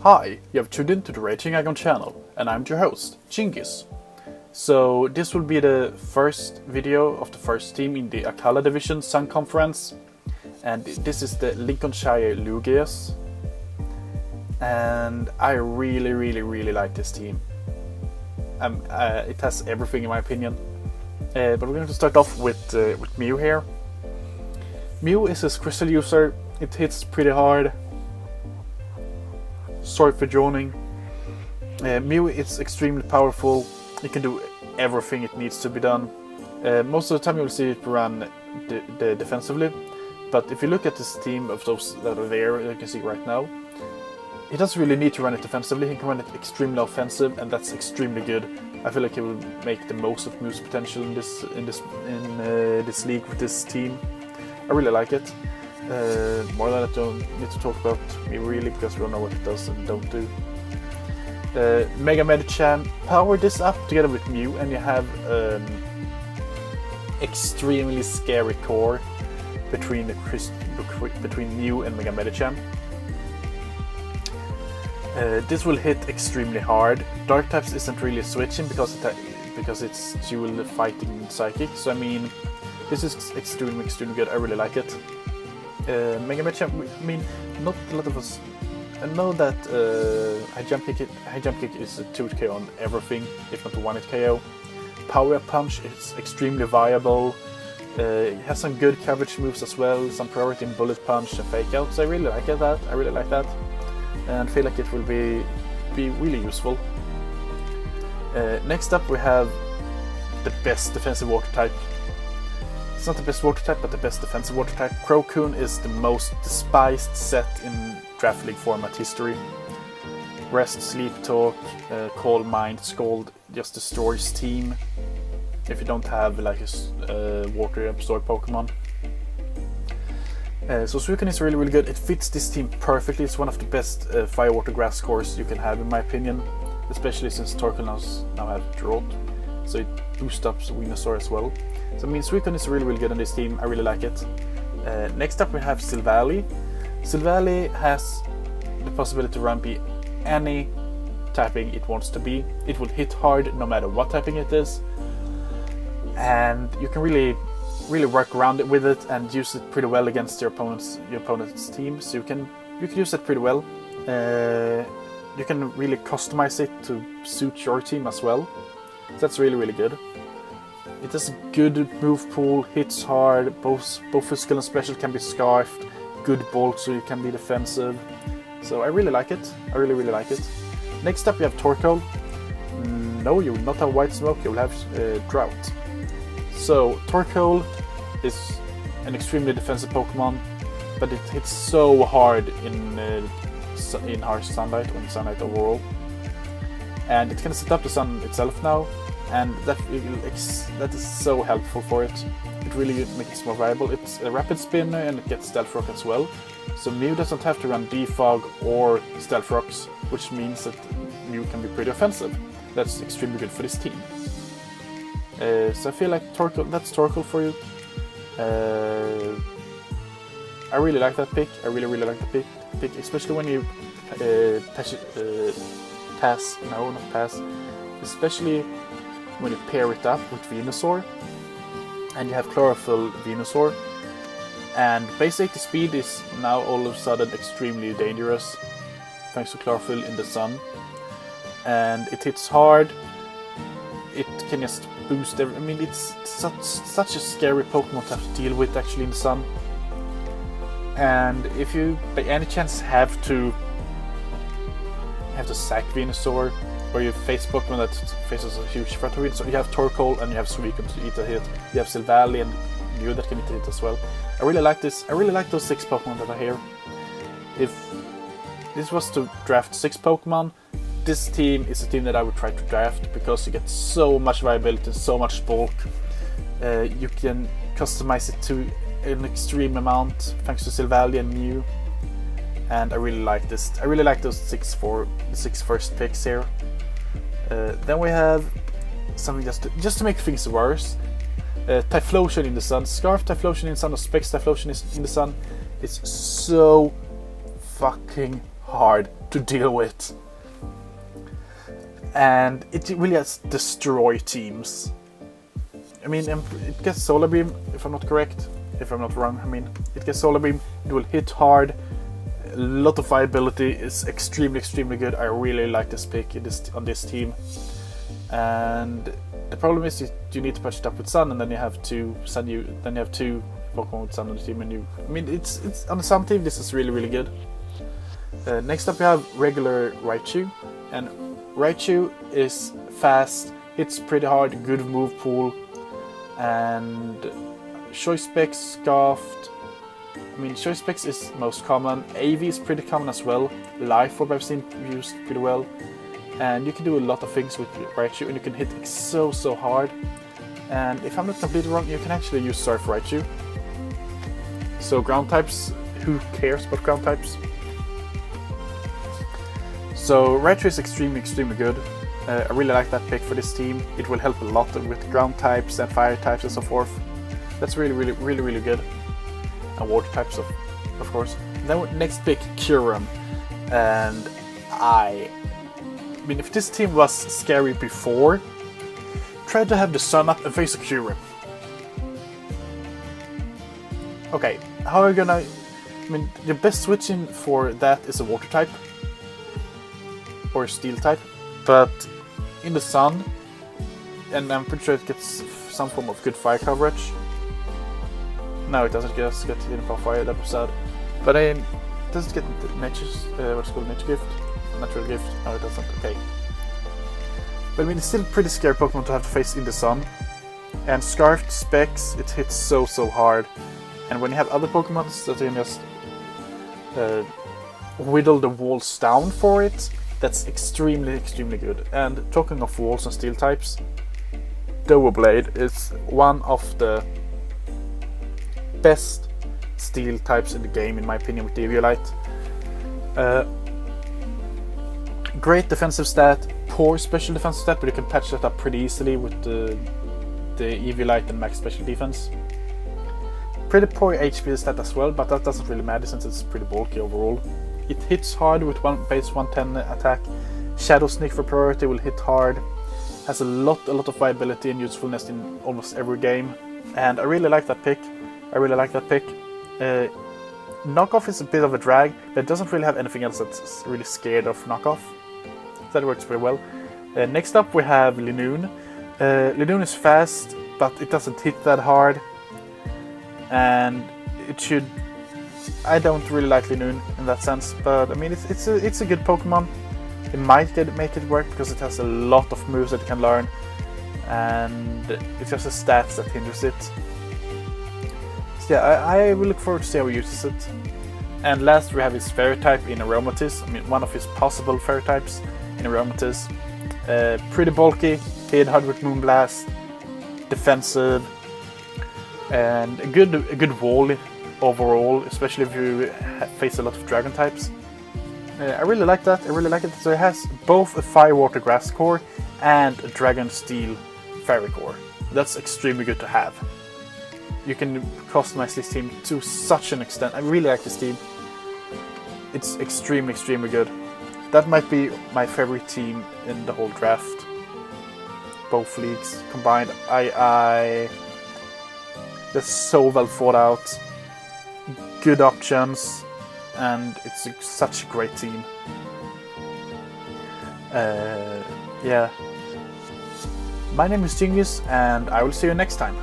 Hi, you have tuned in to the Raging Aggron channel, and I'm your host, Djingis. So this will be the first video of the first team in the Akala Division Sun Conference, and this is the Lincolnshire Lugias. And I really like this team. It has everything in my opinion. But we're going to start off with Mew here. Mew is a crystal user. It hits pretty hard. Sorry for yawning. Mew is extremely powerful. It can do everything it needs to be done. Most of the time you will see it run defensively, but if you look at this team of those that are there, you can see right now, he doesn't really need to run it defensively. He can run it extremely offensive, and that's extremely good. I feel like he will make the most of Mew's potential in this league with this team. I really like it. More than I don't need to talk about Mew really, because we don't know what it does and don't do. Mega Medicham, power this up together with Mew, and you have extremely scary core between Mew and Mega Medicham. This will hit extremely hard. Dark types isn't really switching because it's dual fighting psychic. So I mean, this is extremely good. I really like it. Mega Medicham, I mean, not a lot of us. I know that high jump kick is a 2-hit KO on everything, if not a 1-hit KO. Power Up Punch is extremely viable. It has some good coverage moves as well, some priority in Bullet Punch and Fake Out. So I really like that. And feel like it will be really useful. Next up we have the best defensive water type. It's not the best water type, but the best defensive water type. Crocoon is the most despised set in Draft League format history. Rest, Sleep Talk, Calm Mind, Scold just destroys team if you don't have like a water absorb Pokemon. So Suicune is really good. It fits this team perfectly. It's one of the best Fire Water Grass cores you can have in my opinion, especially since Torkoal now have Drought, so it boosts up Venusaur as well. So I mean, Suicune is really good on this team. I really like it. Next up we have Silvally. Silvally has the possibility to be any typing it wants to be. It will hit hard no matter what typing it is, and you can really work around it with it and use it pretty well against your opponent's team. So you can use it pretty well. You can really customize it to suit your team as well. So that's really good. It has a good move pool, hits hard, both physical and special can be scarfed, good bulk so you can be defensive. So I really like it. I really like it. Next up we have Torkoal. No, you will not have White Smoke, you will have Drought. So Torkoal is an extremely defensive Pokemon, but it hits so hard in harsh sunlight or in sunlight overall, and it can set up the sun itself now, and that is so helpful for it. It really makes it more viable. It's a rapid spinner and it gets Stealth Rock as well, so Mew doesn't have to run Defog or Stealth Rocks, which means that Mew can be pretty offensive. That's extremely good for this team. So I feel like that's Torkoal for you. I really like that pick. I really like the pick, especially when you especially when you pair it up with Venusaur, and you have Chlorophyll Venusaur, and base 80 speed is now all of a sudden extremely dangerous thanks to Chlorophyll in the sun, and it hits hard. It can just boost I mean, it's such a scary Pokemon to have to deal with actually in the sun. And if you by any chance have to sack Venusaur, or you face Pokemon that faces a huge threat to it, so you have Torkoal and you have Suicune to eat a hit. You have Silvally and Mew that can eat a hit as well. I really like this. I really like those 6 Pokemon that are here. If this was to draft 6 Pokemon, this team is a team that I would try to draft because you get so much viability and so much bulk. You can customize it to an extreme amount thanks to Silvally and Mew, and I really like this. I really like those 6 first picks here. Then we have something just to make things worse. Typhlosion in the sun. Scarf Typhlosion in the sun or Specs Typhlosion in the sun is so fucking hard to deal with. And it really has destroy teams. I mean, it gets Solar Beam, if I'm not correct. If I'm not wrong, I mean, it gets Solar Beam, it will hit hard. A lot of viability, is extremely good. I really like this pick on this team. And the problem is you need to patch it up with Sun, and then you have two Pokemon with Sun on the team, and it's on some team this is really good. Next up we have regular Raichu, and Raichu is fast, hits pretty hard, good move pool, and Choice Specs, Scarfed. I mean, Choice Specs is most common. AV is pretty common as well. Life Orb I've seen used pretty well. And you can do a lot of things with Raichu, and you can hit so hard. And if I'm not completely wrong, you can actually use Surf Raichu. So ground types, who cares about ground types? So Raichu is extremely good. I really like that pick for this team. It will help a lot with ground types and fire types and so forth. That's really good. And water types, of course. Then next pick, Kyurem. And I mean, if this team was scary before, try to have the Sun up and face a Kyurem. Okay, how are you gonna... I mean, the best switching for that is a water type. Or a steel type. But in the Sun, and I'm pretty sure it gets some form of good fire coverage. No, it doesn't just get hidden by fire, that was sad. But does it get nature's, what's it called, nature gift? Natural gift? No, it doesn't, okay. But I mean, it's still pretty scary Pokemon to have to face in the Sun. And Scarfed Specs, it hits so hard. And when you have other Pokemon that can just whittle the walls down for it, that's extremely good. And talking of walls and steel types, Doublade is one of the best steel types in the game, in my opinion, with the Eviolite. Great defensive stat, poor special defensive stat, but you can patch that up pretty easily with the Eviolite and max special defense. Pretty poor HP stat as well, but that doesn't really matter since it's pretty bulky overall. It hits hard with base 110 attack. Shadow Sneak for priority will hit hard. Has a lot of viability and usefulness in almost every game, and I really like that pick. Knockoff is a bit of a drag, but it doesn't really have anything else that's really scared of knockoff. That works pretty well. Next up we have Linoone. Linoone is fast, but it doesn't hit that hard. And it should... I don't really like Linoone in that sense, but I mean it's a good Pokemon. It might make it work because it has a lot of moves that it can learn, and it's just the stats that hinders it. So yeah, I will look forward to see how he uses it. And last we have his Fairy type in Aromatisse. I mean, one of his possible Fairy types in Aromatisse. Pretty bulky, hit hard with Moonblast, defensive, and a good wall overall, especially if you face a lot of Dragon types. I really like that. So it has both a Fire, Water, Grass core and a Dragon, Steel, Fairy core. That's extremely good to have. You can customize this team to such an extent. I really like this team. It's extremely good. That might be my favorite team in the whole draft. Both leagues combined. They're so well thought out. Good options. And it's such a great team. Yeah. My name is Djingis, and I will see you next time.